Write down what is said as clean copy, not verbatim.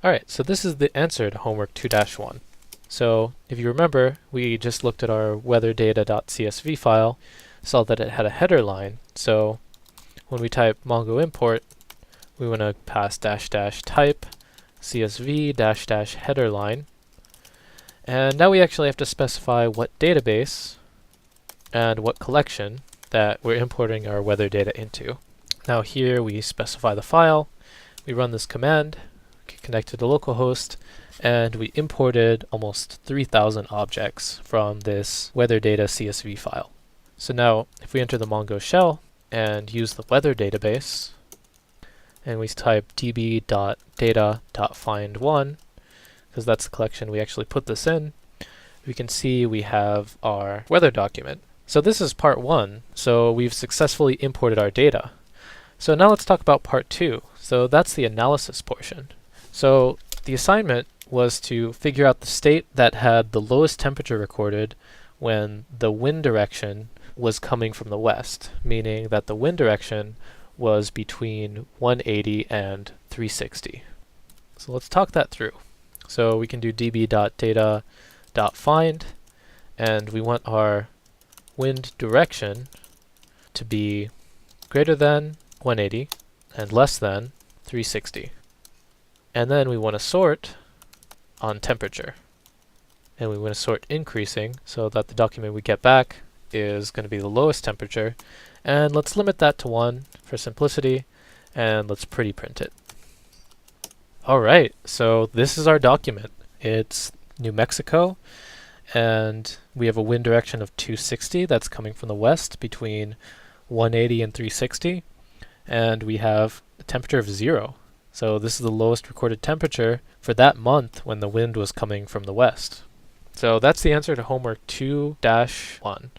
Alright, so this is the answer to homework 2-1. So if you remember, we just looked at our weatherdata.csv file, saw that it had a header line. So when we type mongo import, we want to pass --type csv --header line. And now we actually have to specify what database and what collection that we're importing our weather data into. Now here we specify the file, we run this command, connect to the localhost, and we imported almost 3,000 objects from this weather data CSV file. So now if we enter the Mongo shell and use the weather database, and we type db.data.find1, because that's the collection we actually put this in, we can see we have our weather document. So this is part 1, so we've successfully imported our data. So now let's talk about part 2. So that's the analysis portion. So the assignment was to figure out the state that had the lowest temperature recorded when the wind direction was coming from the west, meaning that the wind direction was between 180 and 360. So let's talk that through. So we can do db.data.find, and we want our wind direction to be greater than 180 and less than 360. And then we want to sort on temperature. And we want to sort increasing so that the document we get back is going to be the lowest temperature. And let's limit that to 1 for simplicity, and let's pretty print it. Alright, so this is our document. It's New Mexico, and we have a wind direction of 260 that's coming from the west between 180 and 360, and we have a temperature of 0. So this is the lowest recorded temperature for that month when the wind was coming from the west. So that's the answer to homework 2-1.